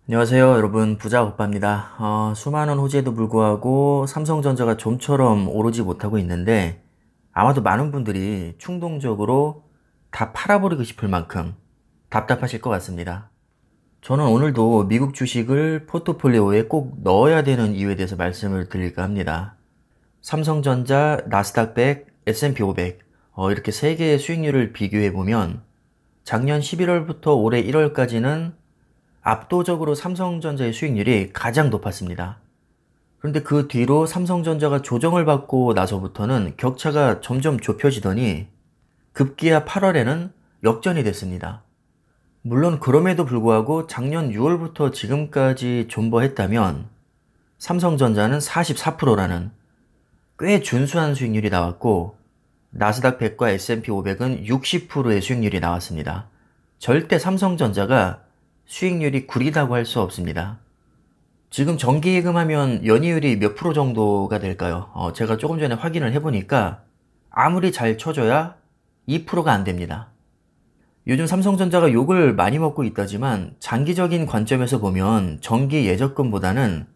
안녕하세요 여러분, 부자 오빠입니다. 수많은 호재에도 불구하고 삼성전자가 좀처럼 오르지 못하고 있는데, 아마도 많은 분들이 충동적으로 다 팔아버리고 싶을 만큼 답답하실 것 같습니다. 저는 오늘도 미국 주식을 포트폴리오에 꼭 넣어야 되는 이유에 대해서 말씀을 드릴까 합니다. 삼성전자, 나스닥 100, S&P 500 이렇게 세 개의 수익률을 비교해보면 작년 11월부터 올해 1월까지는 압도적으로 삼성전자의 수익률이 가장 높았습니다. 그런데 그 뒤로 삼성전자가 조정을 받고 나서부터는 격차가 점점 좁혀지더니 급기야 8월에는 역전이 됐습니다. 물론 그럼에도 불구하고 작년 6월부터 지금까지 존버했다면 삼성전자는 44%라는 꽤 준수한 수익률이 나왔고, 나스닥 100과 S&P 500은 60%의 수익률이 나왔습니다. 절대 삼성전자가 수익률이 구리다고 할 수 없습니다. 지금 정기예금하면 연이율이 몇 프로 정도가 될까요? 제가 조금 전에 확인을 해보니까 아무리 잘 쳐줘야 2%가 안 됩니다. 요즘 삼성전자가 욕을 많이 먹고 있다지만 장기적인 관점에서 보면 정기 예적금보다는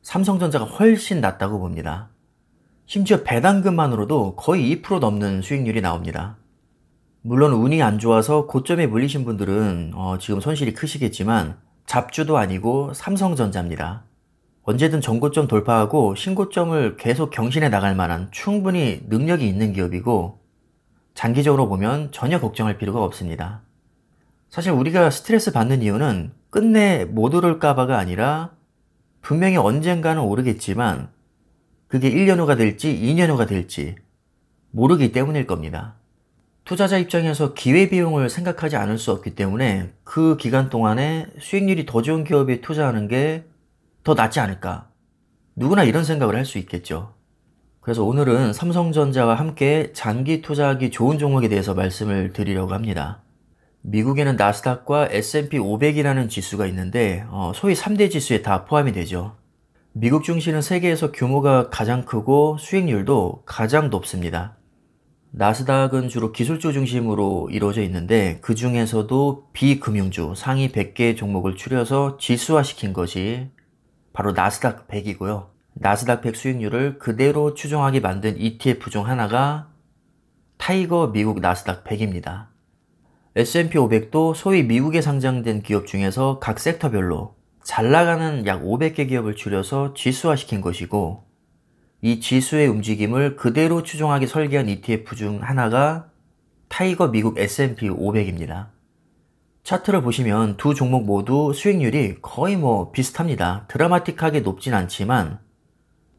삼성전자가 훨씬 낫다고 봅니다. 심지어 배당금만으로도 거의 2% 넘는 수익률이 나옵니다. 물론 운이 안 좋아서 고점에 물리신 분들은 지금 손실이 크시겠지만 잡주도 아니고 삼성전자입니다. 언제든 전고점 돌파하고 신고점을 계속 경신해 나갈 만한 충분히 능력이 있는 기업이고, 장기적으로 보면 전혀 걱정할 필요가 없습니다. 사실 우리가 스트레스 받는 이유는 끝내 못 오를까봐가 아니라 분명히 언젠가는 오르겠지만 그게 1년 후가 될지 2년 후가 될지 모르기 때문일 겁니다. 투자자 입장에서 기회비용을 생각하지 않을 수 없기 때문에 그 기간 동안에 수익률이 더 좋은 기업에 투자하는 게 더 낫지 않을까. 누구나 이런 생각을 할 수 있겠죠. 그래서 오늘은 삼성전자와 함께 장기 투자하기 좋은 종목에 대해서 말씀을 드리려고 합니다. 미국에는 나스닥과 S&P 500이라는 지수가 있는데 소위 3대 지수에 다 포함이 되죠. 미국 증시는 세계에서 규모가 가장 크고 수익률도 가장 높습니다. 나스닥은 주로 기술주 중심으로 이루어져 있는데, 그 중에서도 비금융주 상위 100개 종목을 추려서 지수화시킨 것이 바로 나스닥 100이고요. 나스닥 100 수익률을 그대로 추종하게 만든 ETF 중 하나가 타이거 미국 나스닥 100입니다. S&P 500도 소위 미국에 상장된 기업 중에서 각 섹터별로 잘 나가는 약 500개 기업을 추려서 지수화시킨 것이고, 이 지수의 움직임을 그대로 추종하게 설계한 ETF 중 하나가 타이거 미국 S&P 500입니다. 차트를 보시면 두 종목 모두 수익률이 거의 비슷합니다. 드라마틱하게 높진 않지만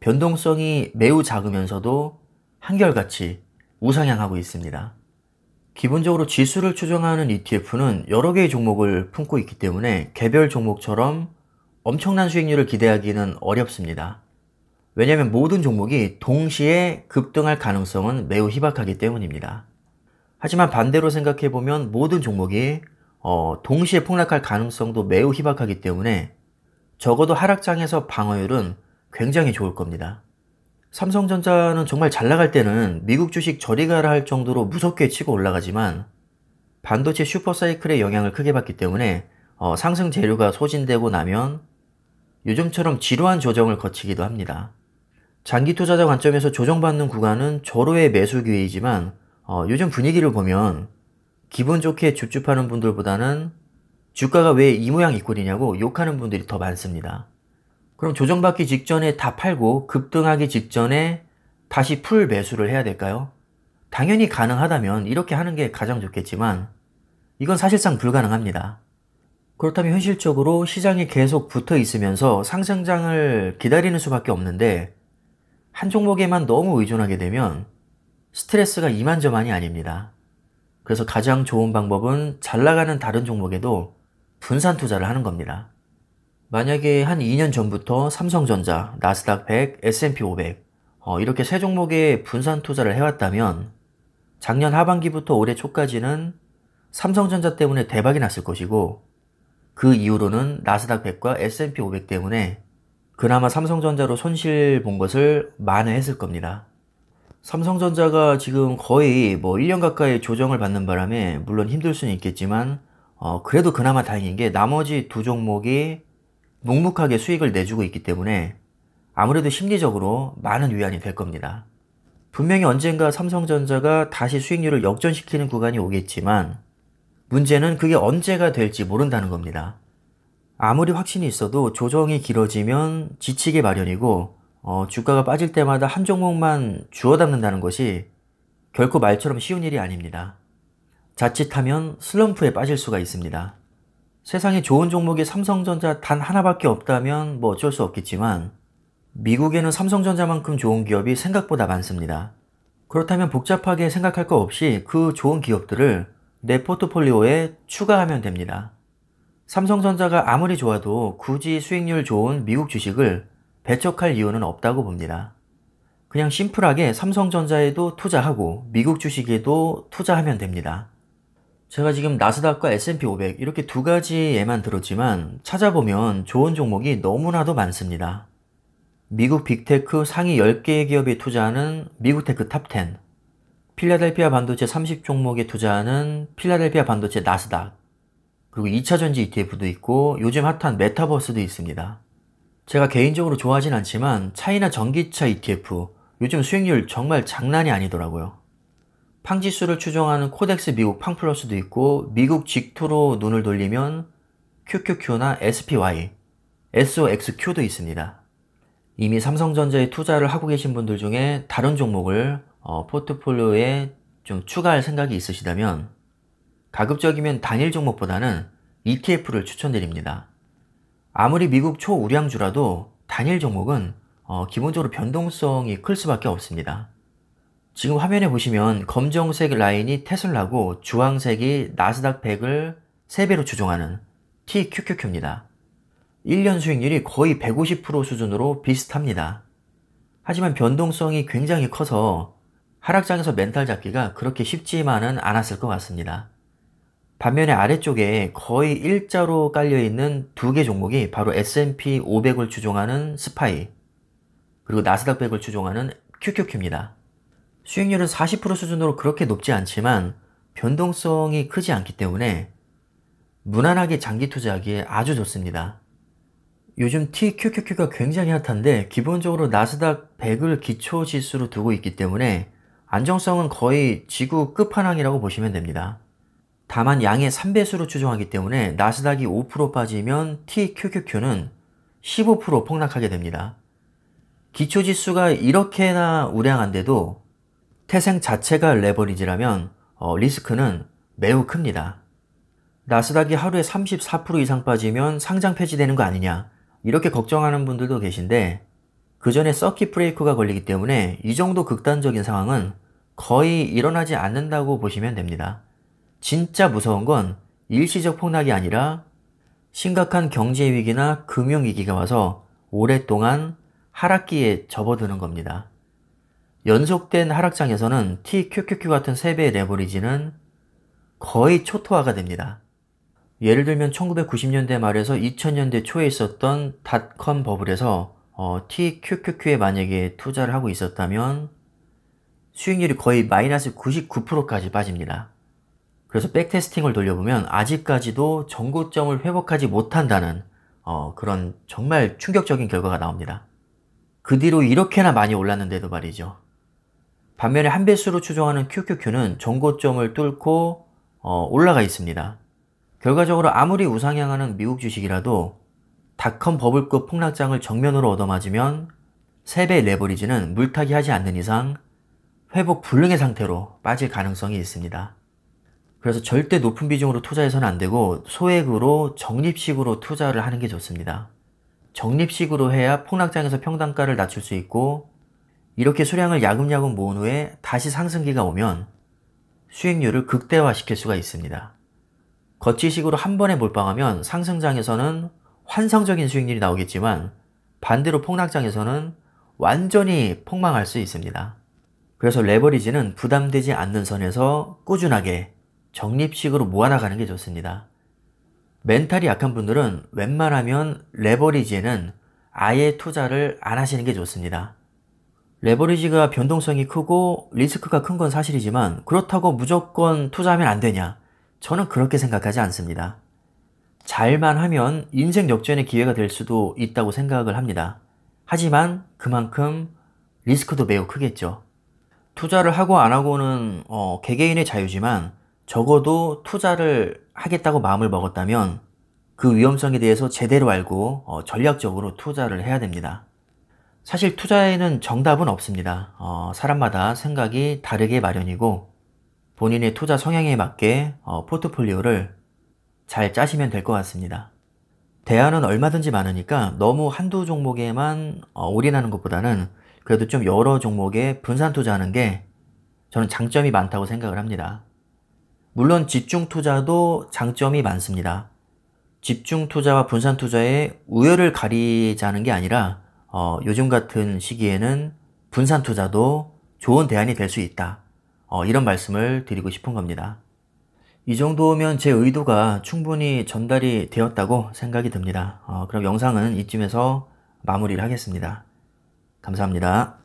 변동성이 매우 작으면서도 한결같이 우상향하고 있습니다. 기본적으로 지수를 추종하는 ETF는 여러 개의 종목을 품고 있기 때문에 개별 종목처럼 엄청난 수익률을 기대하기는 어렵습니다. 왜냐하면 모든 종목이 동시에 급등할 가능성은 매우 희박하기 때문입니다. 하지만 반대로 생각해보면 모든 종목이 동시에 폭락할 가능성도 매우 희박하기 때문에 적어도 하락장에서 방어율은 굉장히 좋을 겁니다. 삼성전자는 정말 잘 나갈 때는 미국 주식 저리 가라 할 정도로 무섭게 치고 올라가지만 반도체 슈퍼사이클의 영향을 크게 받기 때문에 상승 재료가 소진되고 나면 요즘처럼 지루한 조정을 거치기도 합니다. 장기 투자자 관점에서 조정받는 구간은 절호의 매수 기회이지만 요즘 분위기를 보면 기분 좋게 줍줍하는 분들보다는 주가가 왜 이 모양 이 꼴이냐고 욕하는 분들이 더 많습니다. 그럼 조정받기 직전에 다 팔고 급등하기 직전에 다시 풀 매수를 해야 될까요? 당연히 가능하다면 이렇게 하는 게 가장 좋겠지만 이건 사실상 불가능합니다. 그렇다면 현실적으로 시장에 계속 붙어 있으면서 상승장을 기다리는 수밖에 없는데, 한 종목에만 너무 의존하게 되면 스트레스가 이만저만이 아닙니다. 그래서 가장 좋은 방법은 잘 나가는 다른 종목에도 분산 투자를 하는 겁니다. 만약에 한 2년 전부터 삼성전자, 나스닥 100, S&P 500 이렇게 세 종목에 분산 투자를 해왔다면 작년 하반기부터 올해 초까지는 삼성전자 때문에 대박이 났을 것이고, 그 이후로는 나스닥 100과 S&P 500 때문에 그나마 삼성전자로 손실 본 것을 만회했을 겁니다. 삼성전자가 지금 거의 1년 가까이 조정을 받는 바람에 물론 힘들 수는 있겠지만 그래도 그나마 다행인 게 나머지 두 종목이 묵묵하게 수익을 내주고 있기 때문에 아무래도 심리적으로 많은 위안이 될 겁니다. 분명히 언젠가 삼성전자가 다시 수익률을 역전시키는 구간이 오겠지만 문제는 그게 언제가 될지 모른다는 겁니다. 아무리 확신이 있어도 조정이 길어지면 지치기 마련이고 주가가 빠질 때마다 한 종목만 주워 담는다는 것이 결코 말처럼 쉬운 일이 아닙니다. 자칫하면 슬럼프에 빠질 수가 있습니다. 세상에 좋은 종목이 삼성전자 단 하나밖에 없다면 뭐 어쩔 수 없겠지만 미국에는 삼성전자만큼 좋은 기업이 생각보다 많습니다. 그렇다면 복잡하게 생각할 거 없이 그 좋은 기업들을 내 포트폴리오에 추가하면 됩니다. 삼성전자가 아무리 좋아도 굳이 수익률 좋은 미국 주식을 배척할 이유는 없다고 봅니다. 그냥 심플하게 삼성전자에도 투자하고 미국 주식에도 투자하면 됩니다. 제가 지금 나스닥과 S&P 500 이렇게 두 가지에만 들었지만 찾아보면 좋은 종목이 너무나도 많습니다. 미국 빅테크 상위 10개의 기업에 투자하는 미국 테크 탑10, 필라델피아 반도체 30종목에 투자하는 필라델피아 반도체 나스닥, 그리고 2차전지 ETF도 있고 요즘 핫한 메타버스도 있습니다. 제가 개인적으로 좋아하진 않지만 차이나 전기차 ETF, 요즘 수익률 정말 장난이 아니더라고요. 팡지수를 추종하는 코덱스 미국 팡플러스도 있고 미국 직투로 눈을 돌리면 QQQ나 SPY, SOXQ도 있습니다. 이미 삼성전자에 투자를 하고 계신 분들 중에 다른 종목을 포트폴리오에 좀 추가할 생각이 있으시다면 가급적이면 단일 종목보다는 ETF를 추천드립니다. 아무리 미국 초우량주라도 단일 종목은 기본적으로 변동성이 클 수밖에 없습니다. 지금 화면에 보시면 검정색 라인이 테슬라고 주황색이 나스닥 100을 3배로 추종하는 TQQQ입니다. 1년 수익률이 거의 150% 수준으로 비슷합니다. 하지만 변동성이 굉장히 커서 하락장에서 멘탈 잡기가 그렇게 쉽지만은 않았을 것 같습니다. 반면에 아래쪽에 거의 일자로 깔려있는 두 개 종목이 바로 S&P 500을 추종하는 스파이, 그리고 나스닥 100을 추종하는 QQQ입니다. 수익률은 40% 수준으로 그렇게 높지 않지만 변동성이 크지 않기 때문에 무난하게 장기 투자하기에 아주 좋습니다. 요즘 TQQQ가 굉장히 핫한데 기본적으로 나스닥 100을 기초지수로 두고 있기 때문에 안정성은 거의 지구 끝판왕이라고 보시면 됩니다. 다만 양의 3배수로 추종하기 때문에 나스닥이 5% 빠지면 TQQQ는 15% 폭락하게 됩니다. 기초지수가 이렇게나 우량한데도 태생 자체가 레버리지라면 리스크는 매우 큽니다. 나스닥이 하루에 34% 이상 빠지면 상장 폐지되는 거 아니냐 이렇게 걱정하는 분들도 계신데 그 전에 서킷 브레이크가 걸리기 때문에 이 정도 극단적인 상황은 거의 일어나지 않는다고 보시면 됩니다. 진짜 무서운 건 일시적 폭락이 아니라 심각한 경제 위기나 금융 위기가 와서 오랫동안 하락기에 접어드는 겁니다. 연속된 하락장에서는 TQQQ 같은 3배의 레버리지는 거의 초토화가 됩니다. 예를 들면 1990년대 말에서 2000년대 초에 있었던 닷컴 버블에서 TQQQ에 만약에 투자를 하고 있었다면 수익률이 거의 마이너스 99%까지 빠집니다. 그래서 백테스팅을 돌려보면 아직까지도 전고점을 회복하지 못한다는 그런 정말 충격적인 결과가 나옵니다. 그 뒤로 이렇게나 많이 올랐는데도 말이죠. 반면에 한 배수로 추정하는 QQQ는 전고점을 뚫고 올라가 있습니다. 결과적으로 아무리 우상향하는 미국 주식이라도 닷컴 버블급 폭락장을 정면으로 얻어맞으면 3배 레버리지는 물타기 하지 않는 이상 회복 불능의 상태로 빠질 가능성이 있습니다. 그래서 절대 높은 비중으로 투자해서는 안 되고 소액으로 적립식으로 투자를 하는 게 좋습니다. 적립식으로 해야 폭락장에서 평단가를 낮출 수 있고 이렇게 수량을 야금야금 모은 후에 다시 상승기가 오면 수익률을 극대화시킬 수가 있습니다. 거치식으로 한 번에 몰빵하면 상승장에서는 환상적인 수익률이 나오겠지만 반대로 폭락장에서는 완전히 폭망할 수 있습니다. 그래서 레버리지는 부담되지 않는 선에서 꾸준하게 적립식으로 모아나가는 게 좋습니다. 멘탈이 약한 분들은 웬만하면 레버리지에는 아예 투자를 안 하시는 게 좋습니다. 레버리지가 변동성이 크고 리스크가 큰 건 사실이지만 그렇다고 무조건 투자하면 안 되냐? 저는 그렇게 생각하지 않습니다. 잘만 하면 인생 역전의 기회가 될 수도 있다고 생각을 합니다. 하지만 그만큼 리스크도 매우 크겠죠. 투자를 하고 안 하고는 개개인의 자유지만 적어도 투자를 하겠다고 마음을 먹었다면 그 위험성에 대해서 제대로 알고 전략적으로 투자를 해야 됩니다. 사실 투자에는 정답은 없습니다. 사람마다 생각이 다르게 마련이고 본인의 투자 성향에 맞게 포트폴리오를 잘 짜시면 될 것 같습니다. 대안은 얼마든지 많으니까 너무 한두 종목에만 올인하는 것보다는 그래도 좀 여러 종목에 분산 투자하는 게 저는 장점이 많다고 생각을 합니다. 물론 집중 투자도 장점이 많습니다. 집중 투자와 분산 투자의 우열을 가리자는 게 아니라 요즘 같은 시기에는 분산 투자도 좋은 대안이 될 수 있다. 이런 말씀을 드리고 싶은 겁니다. 이 정도면 제 의도가 충분히 전달이 되었다고 생각이 듭니다. 그럼 영상은 이쯤에서 마무리를 하겠습니다. 감사합니다.